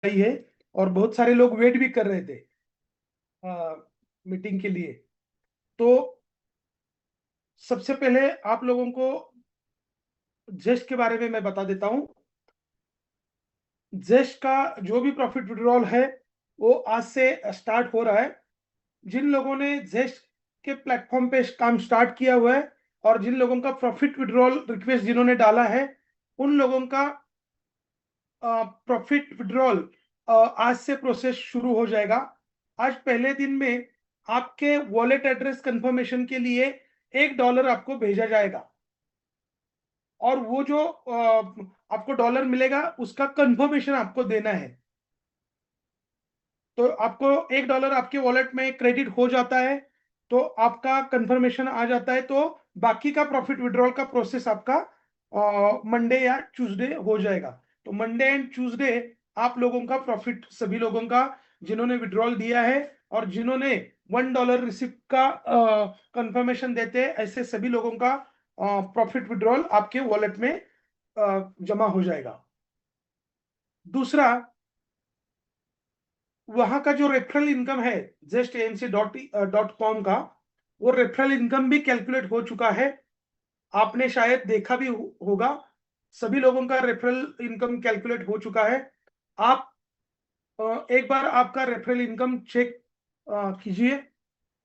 आई है और बहुत सारे लोग वेट भी कर रहे थे मीटिंग के लिए। तो सबसे पहले आप लोगों को जेस्ट के बारे में मैं बता देता हूं। जेस्ट का जो भी प्रॉफिट विड्रॉल है वो आज से स्टार्ट हो रहा है। जिन लोगों ने जेस्ट के प्लेटफॉर्म पे काम स्टार्ट किया हुआ है और जिन लोगों का प्रॉफिट विड्रॉल रिक्वेस्ट जिन्होंने डाला है, उन लोगों का प्रॉफिट विड्रॉल आज से प्रोसेस शुरू हो जाएगा। आज पहले दिन में आपके वॉलेट एड्रेस कंफर्मेशन के लिए $1 आपको भेजा जाएगा और वो जो आपको डॉलर मिलेगा उसका कंफर्मेशन आपको देना है। तो आपको $1 आपके वॉलेट में क्रेडिट हो जाता है तो आपका कंफर्मेशन आ जाता है, तो बाकी का प्रॉफिट विड्रॉल का प्रोसेस आपका मंडे या ट्यूसडे हो जाएगा। तो मंडे एंड ट्यूसडे आप लोगों का प्रॉफिट, सभी लोगों का जिन्होंने विड्रॉल दिया है और जिन्होंने $1 रिसिप्ट का कंफर्मेशन देते हैं, ऐसे सभी लोगों का प्रॉफिट विड्रॉल आपके वॉलेट में जमा हो जाएगा। दूसरा, वहां का जो रेफरल इनकम है justamc.com का, वो रेफरल इनकम भी कैलकुलेट हो चुका है। आपने शायद देखा भी होगा, सभी लोगों का रेफरल इनकम कैलकुलेट हो चुका है। आप एक बार आपका रेफरल इनकम चेक कीजिए।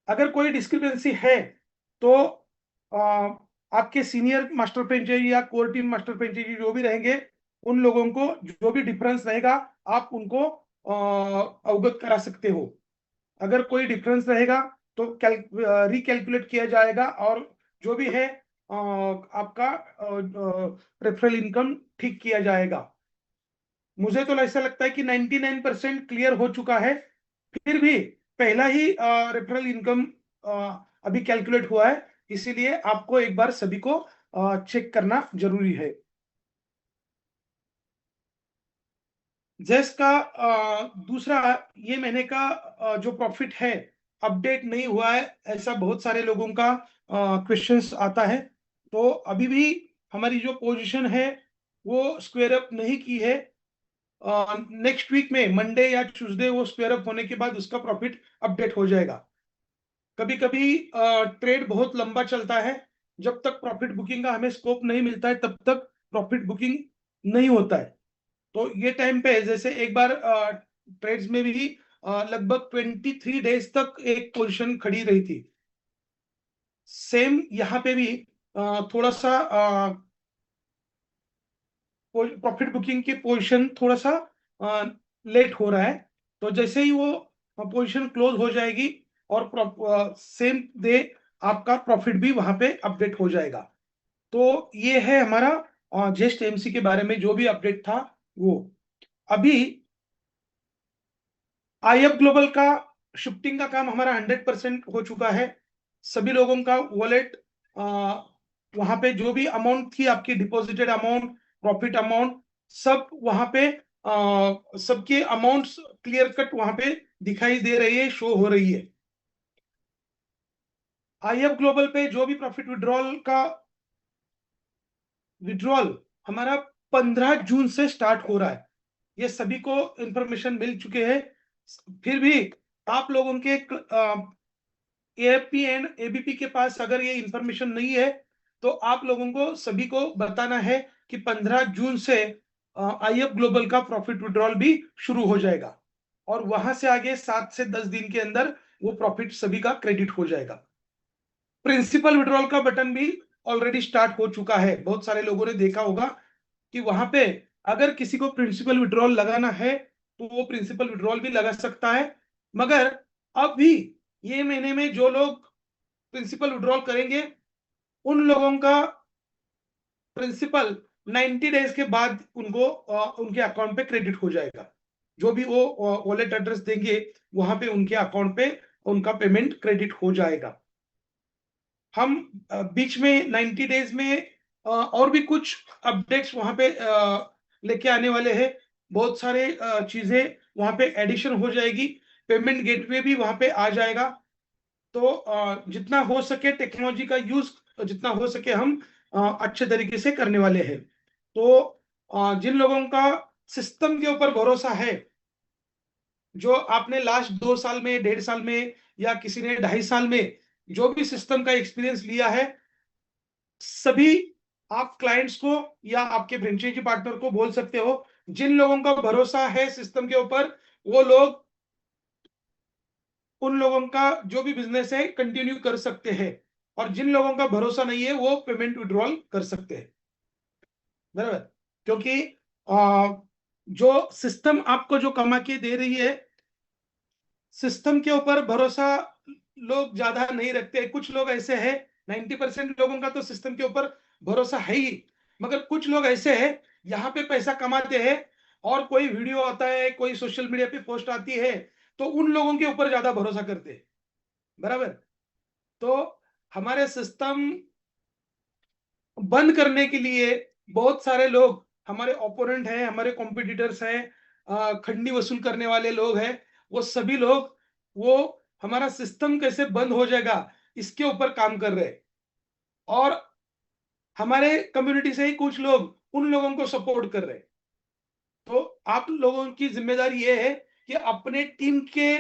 अगर कोई डिस्क्रिपेंसी है तो आपके सीनियर मास्टर फ्रेंचाइजी या कोर टीम मास्टर फ्रेंचाइजी जो भी रहेंगे, उन लोगों को जो भी डिफरेंस रहेगा आप उनको अवगत करा सकते हो। अगर कोई डिफरेंस रहेगा तो रिकैलकुलेट किया जाएगा और जो भी है आपका रेफरल इनकम ठीक किया जाएगा। मुझे तो ऐसा लगता है कि 99% क्लियर हो चुका है, फिर भी पहला ही रेफरल इनकम अभी कैलकुलेट हुआ है, इसीलिए आपको एक बार सभी को चेक करना जरूरी है। जेस का दूसरा, ये महीने का जो प्रॉफिट है अपडेट नहीं हुआ है, ऐसा बहुत सारे लोगों का क्वेश्चंस आता है। तो अभी भी हमारी जो पोजीशन है वो स्क्वायर अप नहीं की है। नेक्स्ट वीक में मंडे या ट्यूसडे वो स्क्वायर अप होने के बाद उसका प्रॉफिट अपडेट हो जाएगा। कभी कभी ट्रेड बहुत लंबा चलता है, जब तक प्रॉफिट बुकिंग का हमें स्कोप नहीं मिलता है तब तक प्रॉफिट बुकिंग नहीं होता है। तो ये टाइम पे जैसे एक बार ट्रेड्स में भी लगभग 23 डेज तक एक पोजीशन खड़ी रही थी। सेम यहाँ पे भी थोड़ा सा प्रॉफिट बुकिंग की पोजीशन थोड़ा सा लेट हो रहा है। तो जैसे ही वो पोजीशन क्लोज हो जाएगी और सेम डे आपका प्रॉफिट भी वहां पे अपडेट हो जाएगा। तो ये है हमारा जेस्ट एमसी के बारे में जो भी अपडेट था वो। अभी आईएफ ग्लोबल का शिफ्टिंग का काम हमारा 100% हो चुका है। सभी लोगों का वॉलेट वहां पे जो भी अमाउंट थी आपकी डिपॉजिटेड अमाउंट, प्रॉफिट अमाउंट, सब वहां पे सबके अमाउंट्स क्लियर कट वहां पे दिखाई दे रही है, शो हो रही है। आईएफ ग्लोबल पे जो भी प्रॉफिट विड्रॉल हमारा 15 जून से स्टार्ट हो रहा है, ये सभी को इंफॉर्मेशन मिल चुके हैं। फिर भी आप लोगों के एएफपी एंड एबीपी के पास अगर ये इंफॉर्मेशन नहीं है तो आप लोगों को सभी को बताना है कि 15 जून से आईएफ ग्लोबल का प्रॉफिट विड्रॉल भी शुरू हो जाएगा और वहां से आगे 7 से 10 दिन के अंदर वो प्रॉफिट सभी का क्रेडिट हो जाएगा। प्रिंसिपल विड्रॉल का बटन भी ऑलरेडी स्टार्ट हो चुका है। बहुत सारे लोगों ने देखा होगा कि वहां पे अगर किसी को प्रिंसिपल विड्रॉल लगाना है तो वो प्रिंसिपल विड्रॉल भी लगा सकता है। मगर अब भी ये महीने में जो लोग प्रिंसिपल विड्रॉल करेंगे उन लोगों का प्रिंसिपल 90 डेज के बाद उनको उनके अकाउंट पे क्रेडिट हो जाएगा। जो भी वो वॉलेट एड्रेस देंगे वहां पे उनके अकाउंट पे उनका पेमेंट क्रेडिट हो जाएगा। हम बीच में 90 डेज में और भी कुछ अपडेट्स वहां पे लेके आने वाले हैं। बहुत सारे चीजें वहां पे एडिशन हो जाएगी, पेमेंट गेटवे भी वहां पे आ जाएगा। तो जितना हो सके टेक्नोलॉजी का यूज जितना हो सके हम अच्छे तरीके से करने वाले हैं। तो जिन लोगों का सिस्टम के ऊपर भरोसा है जो आपने लास्ट 2 साल में, 1.5 साल में, या किसी ने 2.5 साल में जो भी सिस्टम का एक्सपीरियंस लिया है, सभी आप क्लाइंट्स को या आपके फ्रेंचाइजी पार्टनर को बोल सकते हो। जिन लोगों का भरोसा है सिस्टम के ऊपर, वो लोग उन लोगों का जो भी बिजनेस है कंटिन्यू कर सकते हैं, और जिन लोगों का भरोसा नहीं है वो पेमेंट विड्रॉल कर सकते हैं। बराबर? क्योंकि जो सिस्टम आपको जो कमा के दे रही है, सिस्टम के ऊपर भरोसा लोग ज्यादा नहीं रखते। कुछ लोग ऐसे हैं, 90% लोगों का तो सिस्टम के ऊपर भरोसा है ही, मगर कुछ लोग ऐसे हैं यहाँ पे पैसा कमाते हैं, और कोई वीडियो आता है, कोई सोशल मीडिया पे पोस्ट आती है, तो उन लोगों के ऊपर ज्यादा भरोसा करते हैं। बराबर? तो हमारे सिस्टम बंद करने के लिए बहुत सारे लोग हमारे ओपोनेंट हैं, हमारे कॉम्पिटिटर्स हैं, खंडी वसूल करने वाले लोग हैं, वो सभी लोग वो हमारा सिस्टम कैसे बंद हो जाएगा इसके ऊपर काम कर रहे हैं। और हमारे कम्युनिटी से ही कुछ लोग उन लोगों को सपोर्ट कर रहे हैं। तो आप लोगों की जिम्मेदारी ये है कि अपने टीम के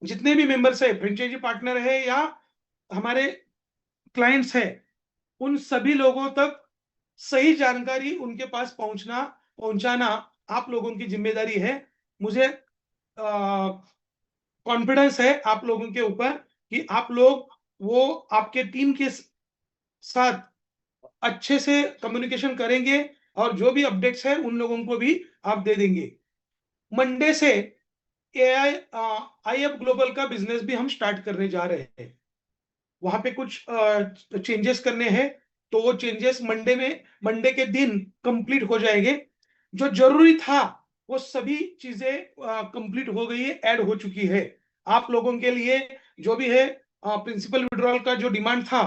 जितने भी मेंबर्स है, फ्रेंचाइजी पार्टनर है या हमारे क्लाइंट्स है, उन सभी लोगों तक सही जानकारी उनके पास पहुंचाना आप लोगों की जिम्मेदारी है। मुझे कॉन्फिडेंस है आप लोगों के ऊपर कि आप लोग वो आपके टीम के साथ अच्छे से कम्युनिकेशन करेंगे, और जो भी अपडेट्स है उन लोगों को भी आप दे देंगे। मंडे से एआई आईएफ ग्लोबल का बिजनेस भी हम स्टार्ट करने जा रहे हैं। वहां पे कुछ चेंजेस करने हैं, तो वो चेंजेस मंडे के दिन कंप्लीट हो जाएंगे। जो जरूरी था वो सभी चीजें कंप्लीट हो गई है, ऐड हो चुकी है। आप लोगों के लिए जो भी है प्रिंसिपल विड्रॉल का जो डिमांड था,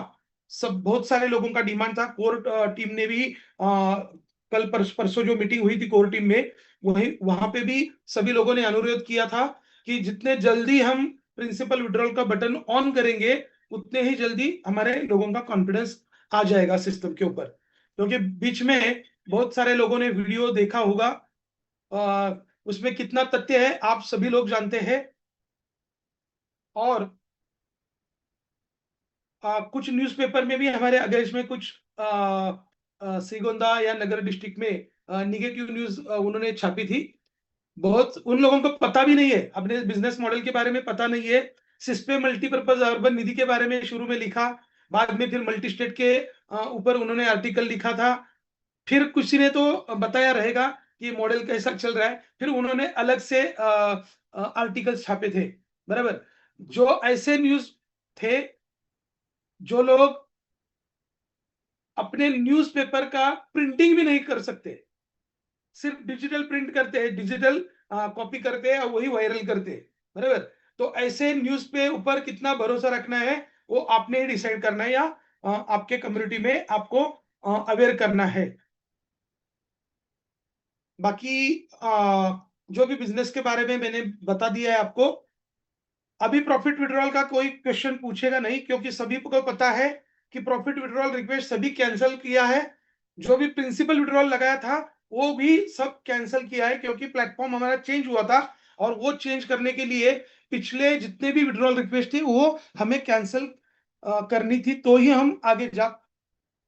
सब बहुत सारे लोगों का डिमांड था। कोर टीम ने भी कल परसों जो मीटिंग हुई थी कोर टीम में, वही वहां पे भी सभी लोगों ने अनुरोध किया था कि जितने जल्दी हम प्रिंसिपल विड्रॉल का बटन ऑन करेंगे, उतने ही जल्दी हमारे लोगों का कॉन्फिडेंस आ जाएगा सिस्टम के ऊपर। क्योंकि बीच में बहुत सारे लोगों ने वीडियो देखा होगा, उसमें कितना तथ्य है आप सभी लोग जानते हैं। और कुछ न्यूज़पेपर में भी हमारे अगेंस्ट में कुछ श्रीगोंदा या नगर डिस्ट्रिक्ट में निगेटिव न्यूज उन्होंने छापी थी। बहुत उन लोगों को पता भी नहीं है, अपने बिजनेस मॉडल के बारे में पता नहीं है। सिस्पे मल्टीपर्पज अर्बन निधि के बारे में शुरू में लिखा, बाद में फिर मल्टी स्टेट के ऊपर उन्होंने आर्टिकल लिखा था। फिर किसी ने तो बताया रहेगा कि मॉडल कैसा चल रहा है, फिर उन्होंने अलग से आर्टिकल्स छापे थे। बराबर? जो ऐसे न्यूज थे, जो लोग अपने न्यूज़पेपर का प्रिंटिंग भी नहीं कर सकते, सिर्फ डिजिटल प्रिंट करते हैं, डिजिटल कॉपी करते हैं और वही वायरल करते हैं। बराबर? तो ऐसे न्यूज पे ऊपर कितना भरोसा रखना है वो आपने ही डिसाइड करना है, या आपके कम्युनिटी में आपको अवेयर करना है। बाकी जो भी बिजनेस के बारे में मैंने बता दिया है आपको। अभी प्रॉफिट विड्रॉल का कोई क्वेश्चन पूछेगा नहीं, क्योंकि सभी को पता है कि प्रॉफिट विड्रॉल रिक्वेस्ट सभी कैंसिल किया है। जो भी प्रिंसिपल विड्रॉल लगाया था वो भी सब कैंसिल किया है, क्योंकि प्लेटफॉर्म हमारा चेंज हुआ था, और वो चेंज करने के लिए पिछले जितने भी विड्रॉल रिक्वेस्ट थी वो हमें कैंसिल करनी थी, तो ही हम आगे जा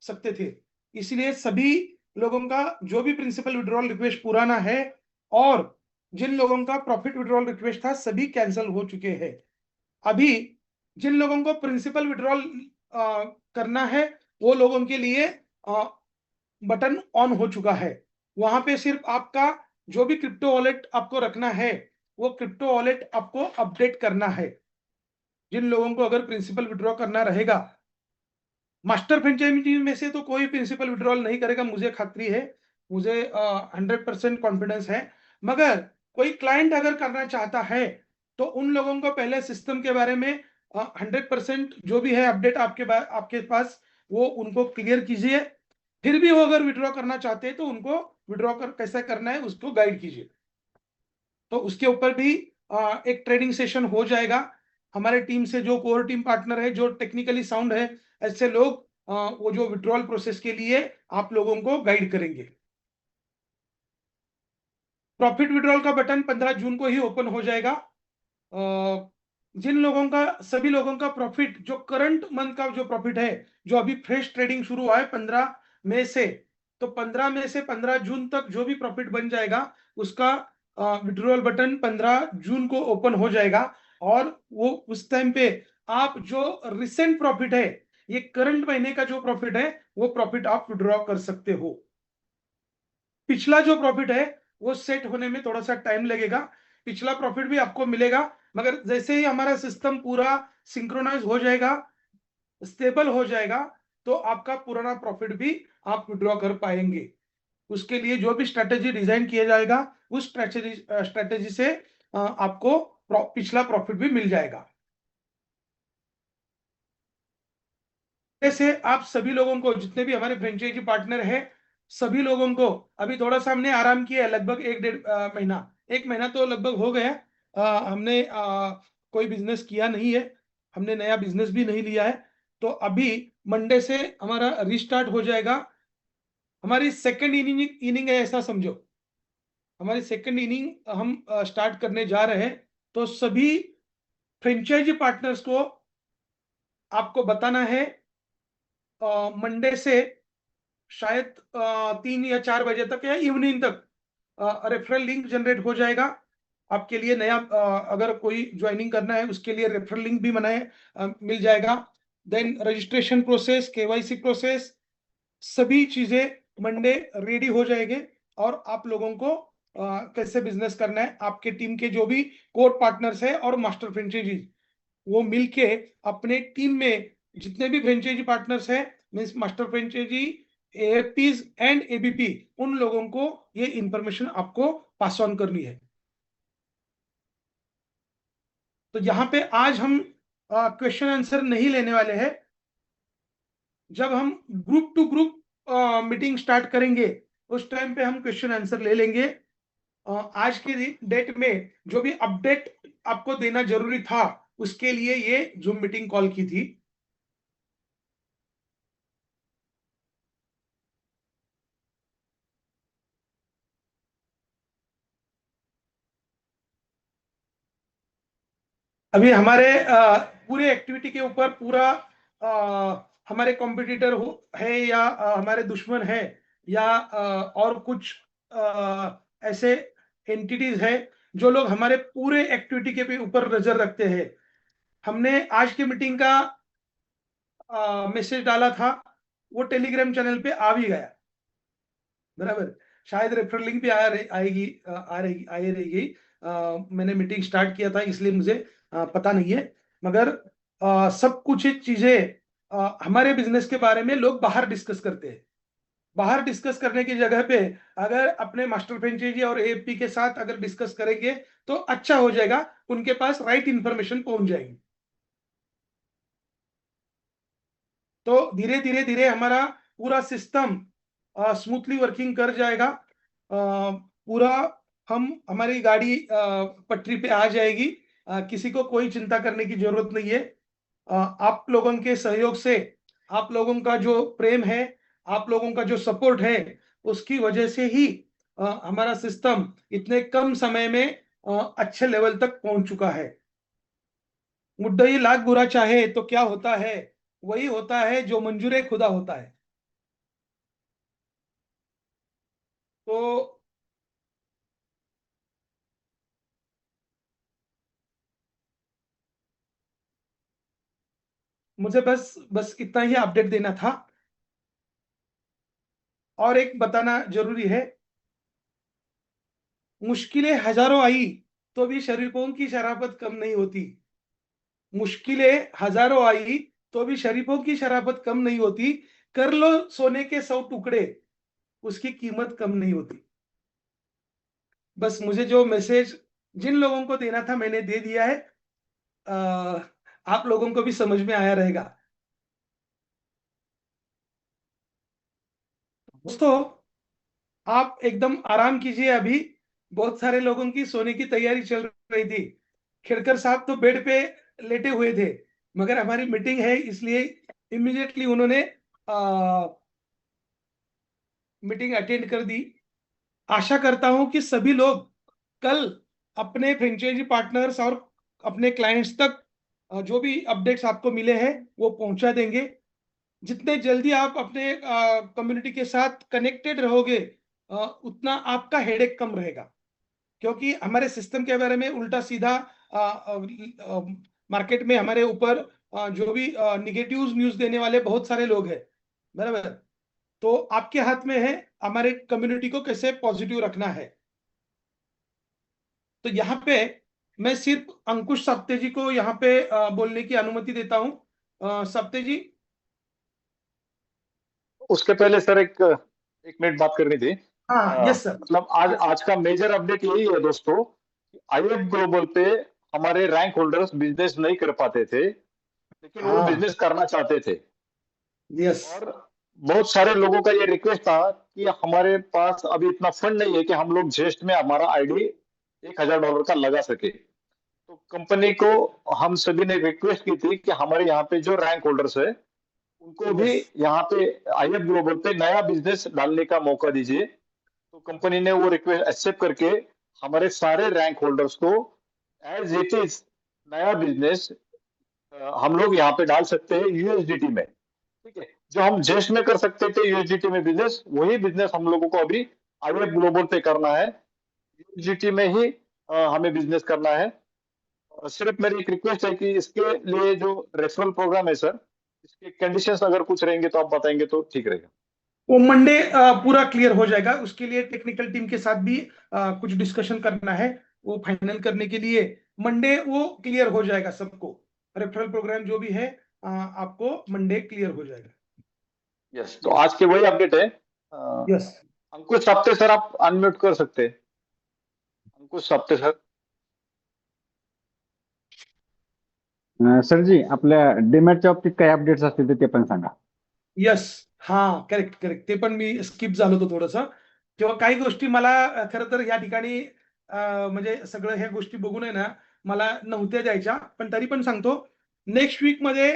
सकते थे। इसलिए सभी लोगों का जो भी प्रिंसिपल विड्रॉल रिक्वेस्ट पुराना है, और जिन लोगों का प्रॉफिट विड्रॉल रिक्वेस्ट था, सभी कैंसिल हो चुके हैं। अभी जिन लोगों को प्रिंसिपल विड्रॉल करना है वो लोगों के लिए बटन ऑन हो चुका है। वहां पे सिर्फ आपका जो भी क्रिप्टो वॉलेट आपको रखना है, वो क्रिप्टो वॉलेट आपको अपडेट करना है। जिन लोगों को अगर प्रिंसिपल विड्रॉ करना रहेगा, मास्टर फ्रेंचाइजी में से तो कोई प्रिंसिपल विड्रॉल नहीं करेगा, मुझे खात्री है, मुझे 100% कॉन्फिडेंस है। मगर कोई क्लाइंट अगर करना चाहता है, तो उन लोगों को पहले सिस्टम के बारे में 100% जो भी है अपडेट आपके पास, वो उनको क्लियर कीजिए। फिर भी वो अगर विड्रॉ करना चाहते हैं तो उनको विड्रॉ कैसे करना है उसको गाइड कीजिए। तो उसके ऊपर भी एक ट्रेनिंग सेशन हो जाएगा। हमारे टीम से जो कोर टीम पार्टनर है, जो टेक्निकली साउंड है, ऐसे लोग वो जो विड्रॉल प्रोसेस के लिए आप लोगों को गाइड करेंगे। प्रॉफिट विड्रॉल का बटन 15 जून को ही ओपन हो जाएगा। जिन लोगों का, सभी लोगों का प्रॉफिट, जो करंट मंथ का जो प्रॉफिट है, जो अभी फ्रेश ट्रेडिंग शुरू हुआ है 15 मई से, तो 15 मई से 15 जून तक जो भी प्रॉफिट बन जाएगा उसका विड्रॉल बटन 15 जून को ओपन हो जाएगा। और वो उस टाइम पे आप जो रिसेंट प्रॉफिट है, ये करंट महीने का जो प्रॉफिट है, वो प्रॉफिट आप विड्रॉ कर सकते हो। पिछला जो प्रॉफिट है वो सेट होने में थोड़ा सा टाइम लगेगा। पिछला प्रॉफिट भी आपको मिलेगा, मगर जैसे ही हमारा सिस्टम पूरा सिंक्रोनाइज हो जाएगा, स्टेबल हो जाएगा, तो आपका पुराना प्रॉफिट भी आप विड्रॉ कर पाएंगे। उसके लिए जो भी स्ट्रेटेजी डिजाइन किया जाएगा, उस स्ट्रेटेजी से आपको पिछला प्रॉफिट भी मिल जाएगा। ऐसे आप सभी लोगों को, जितने भी हमारे फ्रेंचाइजी पार्टनर हैं, सभी लोगों को अभी थोड़ा सा हमने आराम किया है, लगभग 1 डेढ़ महीना, 1 महीना तो लगभग हो गया। हमने कोई बिजनेस किया नहीं है, हमने नया बिजनेस भी नहीं लिया है। तो अभी मंडे से हमारा रिस्टार्ट हो जाएगा। हमारी सेकंड इनिंग इनिंग है, ऐसा समझो। हमारी सेकंड इनिंग हम स्टार्ट करने जा रहे हैं। तो सभी फ्रेंचाइजी पार्टनर्स को आपको बताना है, मंडे से शायद 3 या 4 बजे तक या इवनिंग तक रेफरल लिंक जनरेट हो जाएगा आपके लिए। नया अगर कोई ज्वाइनिंग करना है उसके लिए रेफरल लिंक भी मिल जाएगा। Then registration process, KYC process, सभी चीजें मंडे रेडी हो जाएंगे। और आप लोगों को कैसे बिजनेस करना है, आपके टीम के जो भी कोर पार्टनर्स है और मास्टर फ्रेंचाइजी, वो मिलके अपने टीम में जितने भी फ्रेंचाइजी पार्टनर्स हैं, means master franchise, AFPs and ABP, उन लोगों को ये इंफॉर्मेशन आपको पास ऑन करनी है। तो यहाँ पे आज हम क्वेश्चन आंसर नहीं लेने वाले हैं। जब हम group to group meeting start करेंगे, उस टाइम पे हम क्वेश्चन आंसर ले लेंगे। आज की डेट में जो भी अपडेट आपको देना जरूरी था, उसके लिए ये जूम मीटिंग कॉल की थी। अभी हमारे पूरे एक्टिविटी के ऊपर पूरा हमारे कॉम्पिटिटर है या हमारे दुश्मन है, या और कुछ ऐसे एंटिटीज है जो लोग हमारे पूरे एक्टिविटी के भी ऊपर नजर रखते हैं। हमने आज की मीटिंग का मैसेज डाला था, वो टेलीग्राम चैनल पे आ भी गया, बराबर। शायद रेफरल लिंक भी आएगी, आ रहेगी। मैंने मीटिंग स्टार्ट किया था इसलिए मुझे पता नहीं है, मगर सब कुछ चीजें हमारे बिजनेस के बारे में लोग बाहर डिस्कस करते हैं। बाहर डिस्कस करने की जगह पे अगर अपने मास्टर फ्रेंचाइजी और एएफपी के साथ अगर डिस्कस करेंगे तो अच्छा हो जाएगा, उनके पास राइट इंफॉर्मेशन पहुंच जाएगी। तो धीरे धीरे धीरे हमारा पूरा सिस्टम स्मूथली वर्किंग कर जाएगा। पूरा हमारी गाड़ी पटरी पे आ जाएगी। किसी को कोई चिंता करने की जरूरत नहीं है। आप लोगों के सहयोग से, आप लोगों का जो प्रेम है, आप लोगों का जो सपोर्ट है, उसकी वजह से ही हमारा सिस्टम इतने कम समय में अच्छे लेवल तक पहुंच चुका है। मुद्दई लाख बुरा चाहे तो क्या होता है, वही होता है जो मंजूर खुदा होता है। तो मुझे बस बस इतना ही अपडेट देना था। और एक बताना जरूरी है, मुश्किलें हजारों आई तो भी शरीफों की शराफत कम नहीं होती। मुश्किलें हजारों आई तो भी शरीफों की शराफत कम नहीं होती। कर लो सोने के 100 टुकड़े, उसकी कीमत कम नहीं होती। बस मुझे जो मैसेज जिन लोगों को देना था मैंने दे दिया है। आ, आप लोगों को भी समझ में आया रहेगा। दोस्तों, आप एकदम आराम कीजिए। अभी बहुत सारे लोगों की सोने की तैयारी चल रही थी। खेड़कर साहब तो बेड पे लेटे हुए थे, मगर हमारी मीटिंग है इसलिए इमीडिएटली उन्होंने मीटिंग अटेंड कर दी। आशा करता हूं कि सभी लोग कल अपने फ्रेंचाइजी पार्टनर्स और अपने क्लाइंट्स तक जो भी अपडेट्स आपको मिले हैं वो पहुंचा देंगे। जितने जल्दी आप अपने कम्युनिटी के साथ कनेक्टेड रहोगे, उतना आपका हेडेक कम रहेगा। क्योंकि हमारे सिस्टम के बारे में उल्टा सीधा मार्केट में हमारे ऊपर जो भी निगेटिव न्यूज देने वाले बहुत सारे लोग हैं, बराबर। तो आपके हाथ में है हमारे कम्युनिटी को कैसे पॉजिटिव रखना है। तो यहाँ पे मैं सिर्फ अंकुश सप्ते जी को यहाँ पे बोलने की अनुमति देता हूँ। सप्ते जी। उसके पहले सर एक एक मिनट बात करनी थी। हाँ, यस सर। मतलब आज आज का मेजर अपडेट यही है दोस्तों, आईएफ ग्लोबल पे हमारे रैंक होल्डर्स बिजनेस नहीं कर पाते थे, लेकिन वो हाँ, बिजनेस करना चाहते थे। यस, और बहुत सारे लोगों का ये रिक्वेस्ट था कि हमारे पास अभी इतना फंड नहीं है कि हम लोग जेस्ट में हमारा आईडी $1000 का लगा सके। तो कंपनी को हम सभी ने रिक्वेस्ट की थी कि हमारे यहाँ पे जो रैंक होल्डर्स है उनको भी यस, यहाँ पे आईएफ ग्लोबल पे नया बिजनेस डालने का मौका दीजिए। तो कंपनी ने वो रिक्वेस्ट एक्सेप्ट करके हमारे सारे रैंक होल्डर्स को एज इट इज नया बिजनेस हम लोग यहाँ पे डाल सकते हैं यूएसडीटी में। ठीक है, जो हम जेस्ट में कर सकते थे यूएसडीटी में बिजनेस, वही बिजनेस हम लोगों को अभी आईएफ ग्लोबल पे करना है। यूएसडीटी में ही हमें बिजनेस करना है। सिर्फ मेरी एक रिक्वेस्ट है कि इसके लिए जो रेफरल प्रोग्राम है सर, इसके कंडीशंस अगर कुछ रहेंगे तो आप बताएंगे तो ठीक रहेगा। वो मंडे पूरा क्लियर हो जाएगा। उसके लिए टेक्निकल टीम के साथ भी कुछ डिस्कशन करना है। वो फाइनल करने के लिए मंडे वो क्लियर हो जाएगा सबको। रेफरल प्रोग्राम जो भी है आपको मंडे क्लियर हो जाएगा। यस, तो आज के वही अपडेट है। यस। अंकुश सप्ते सर आप अनम्यूट कर सकते हैं। अंकुश सप्ते सर। सर जी, आपल्या डीमॅटच्या बाबतीत काही अपडेट्स असतील ते पण सांगा. यस, हा, करेक्ट करेक्ट. ते पण मी स्किप झालो होतो थोडंसं. किंवा काही गोष्टी मला खरं तर या ठिकाणी म्हणजे सगळं ह्या गोष्टी बघून आहे ना मला नव्हत्या द्यायच्या, पण तरी पण सांगतो. नेक्स्ट वीक मध्ये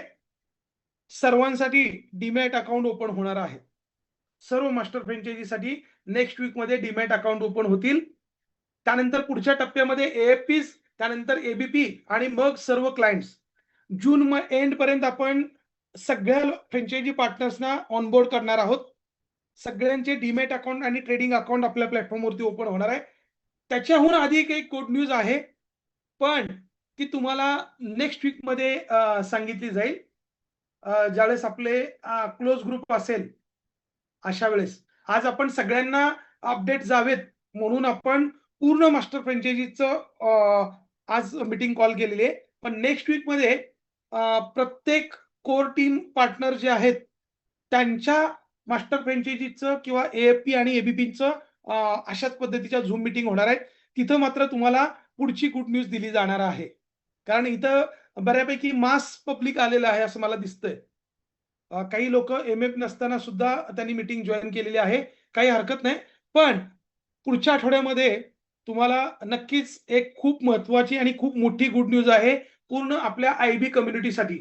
सर्वांसाठी डीमॅट अकाउंट ओपन होणार आहे. सर्व मास्टर फ्रँचायझीसाठी नेक्स्ट वीक मध्ये डीमॅट अकाउंट ओपन होतील. त्यानंतर पुढच्या टप्प्यामध्ये एएफपीस, त्यानंतर एबीपी आणि मग सर्व क्लायंट्स. जून एंड पर्यंत आपण सगळ्या फ्रँचायझी पार्टनर्सना ऑनबोर्ड करणार आहोत. सगळ्यांचे डीमॅट अकाउंट आणि ट्रेडिंग अकाउंट आपल्या प्लॅटफॉर्मवरती ओपन होणार आहे. त्याच्याहून अधिक एक गुड न्यूज आहे, पण ती तुम्हाला नेक्स्ट वीक मध्ये सांगितली जाईल. ज्यावेळेस आपले क्लोज ग्रुप असेल अशा वेळेस. आज आपण सगळ्यांना अपडेट जावेत म्हणून आपण पूर्ण मास्टर फ्रँचायझीचं आज मीटिंग कॉल केलेली आहे. पण नेक्स्ट वीक मध्ये प्रत्येक कोर टीम पार्टनर जे आहेत त्यांच्या मास्टर फ्रँचायझीचं किंवा एएफपी आणि एबीपीचं अशाच पद्धतीच्या झूम मीटिंग होणार आहेत. तिथं मात्र तुम्हाला पुढची गुड न्यूज दिली जाणार आहे. कारण इथं बऱ्यापैकी मास पब्लिक आलेलं आहे असं मला दिसतंय. काही लोक एमएफ नसताना सुद्धा त्यांनी मीटिंग जॉईन केलेली आहे. काही हरकत नाही. पण पुढच्या आठवड्यामध्ये तुम्हाला नक्कीच एक खूप महत्वाची आणि खूप मोठी गुड न्यूज आहे पूर्ण आपल्या आयबी कम्युनिटीसाठी.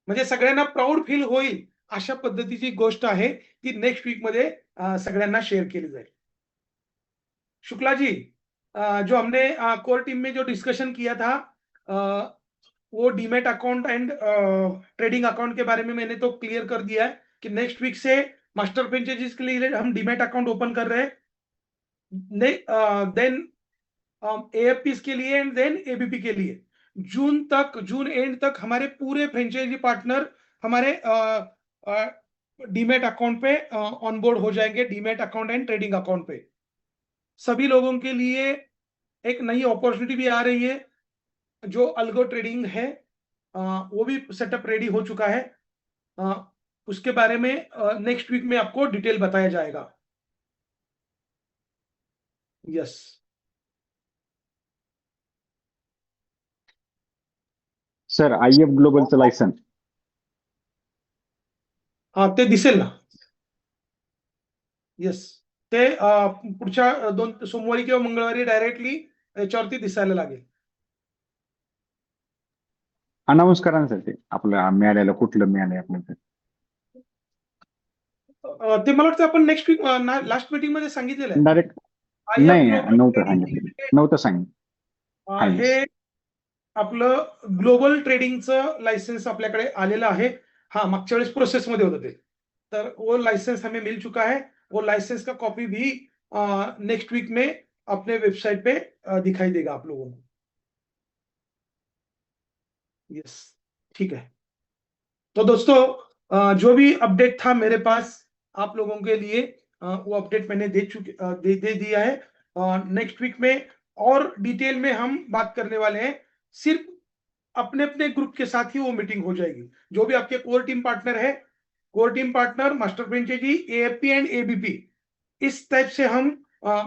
म्हणजे सगळ्यांना प्राऊड फील होईल अशा पद्धतीची गोष्ट आहे ती नेक्स्ट वीक मध्ये सगळ्यांना शेअर केली जाईल. शुक्ला जी, जो हमने कोर टीम में जो डिस्कशन किया था वो demat account and trading account के बारे में मैंने तो क्लियर कर दिया है कि नेक्स्ट वीक से मास्टर फ्रेंचाइजीज के लिए हम डीमैट अकाउंट ओपन कर रहे हैं. देन एएफपी के लिए एंड देन एबीपी के लिए जून एंड तक हमारे पूरे फ्रेंचाइजी पार्टनर हमारे डीमैट अकाउंट पे ऑनबोर्ड हो जाएंगे. Demat account and trading account पे सभी लोगों के लिए एक नई अपॉर्चुनिटी भी आ रही है. जो अल्गो ट्रेडिंग है वो भी सेटअप रेडी हो चुका है. उसके बारे में नेक्स्ट वीक में आपको डिटेल बताया जाएगा. यस. सर, आयएफ ग्लोबलचं लायसन ते दिसेल ना. येस, ते पुढच्या सोमवारी किंवा मंगळवारी डायरेक्टली याच्यावरती दिसायला लागेल. अनाऊन्स करा ना सर, ते आपलं मिळालेलं कुठलं मिळालंय आपल्याला. ते मला वाटतं आपण नेक्स्ट वीक लास्ट मीटिंग मध्ये सांगितलेलं आहे. डायरेक्ट IF नाही, ग्लोबल नव्हतं ट्रेडिंग सांगितलं, नव्हतं सांगितलं. हा, हे yes. आपलं ग्लोबल ट्रेडिंगचं लाइसेंस आपल्याकडे आलेलं आहे. हाँ, मागच्या वेळेस प्रोसेसमध्ये होतं ते. तर वो लाइसेंस हमें मिल चुका है. वो लाइसेंस का कॉपी भी नेक्स्ट वीक में अपने वेबसाइट पे दिखाई देगा आप लोगों को. यस, ठीक है. तो दोस्तों जो भी अपडेट था मेरे पास आप लोगों के लिए वो अपडेट मैंने दे दिया है. नेक्स्ट वीक में और डिटेल में हम बात करने वाले हैं. सिर्फ अपने अपने ग्रुप के साथ ही वो मीटिंग हो जाएगी. जो भी आपके कोर टीम पार्टनर है, core team partner, master franchise, AFP and ABP, इस टाइप से हम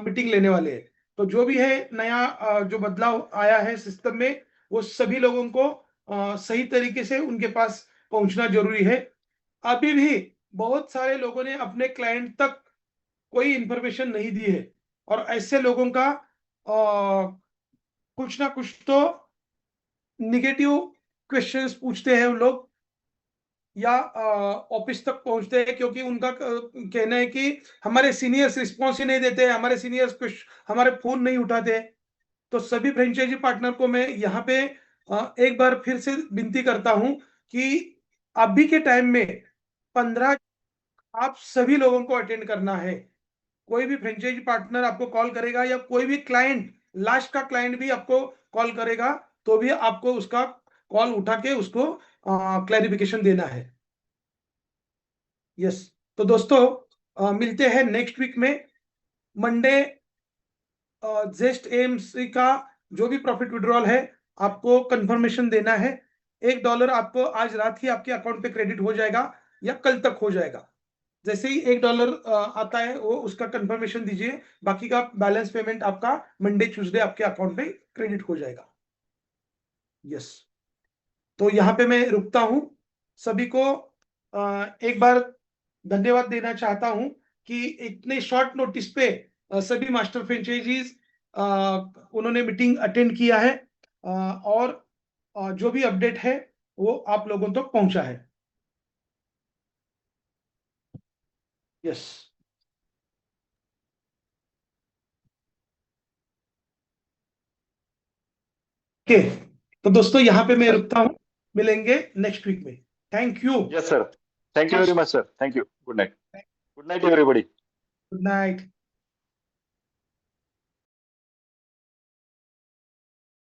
मीटिंग लेने वाले हैं. तो जो भी है नया जो बदलाव आया है सिस्टम में, वो सभी लोगों को सही तरीके से उनके पास पहुंचना जरूरी है. अभी भी बहुत सारे लोगों ने अपने क्लाइंट तक कोई इंफॉर्मेशन नहीं दी है और ऐसे लोगों का कुछ ना कुछ तो निगेटिव क्वेश्चंस पूछते हैं उन लोग या ऑफिस तक पहुंचते हैं क्योंकि उनका कहना है कि हमारे सीनियर्स रिस्पॉन्स ही नहीं देते, हमारे सीनियर्स हमारे फोन नहीं उठाते. तो सभी फ्रेंचाइजी पार्टनर को मैं यहाँ पे एक बार फिर से विनती करता हूं कि अभी के टाइम में 15 आप सभी लोगों को अटेंड करना है. कोई भी फ्रेंचाइजी पार्टनर आपको कॉल करेगा या कोई भी क्लाइंट, लास्ट का क्लाइंट भी आपको कॉल करेगा तो भी आपको उसका कॉल उठा के उसको क्लैरिफिकेशन देना है. यस. तो दोस्तों मिलते हैं नेक्स्ट वीक में. मंडे जेस्ट एएमसी का जो भी प्रॉफिट विड्रॉल है आपको कंफर्मेशन देना है. $1 आपको आज रात ही आपके अकाउंट पे क्रेडिट हो जाएगा या कल तक हो जाएगा. जैसे ही $1 आता है वो उसका कंफर्मेशन दीजिए. बाकी का बैलेंस पेमेंट आपका मंडे ट्यूसडे आपके अकाउंट में क्रेडिट हो जाएगा. यस. तो यहाँ पे मैं रुकता हूं. सभी को एक बार धन्यवाद देना चाहता हूं कि इतने शॉर्ट नोटिस पे सभी मास्टर फ्रेंचाइजीज उन्होंने मीटिंग अटेंड किया है और जो भी अपडेट है वो आप लोगों तक पहुंचा है. यस. ओके. तो दोस्तों यहाँ पे मैं रुकता हूं. मिलेंगे नेक्स्ट वीक में. Thank you. Yes, sir. Thank you very much, sir. Thank you. Good night. Good night, everybody. Good night.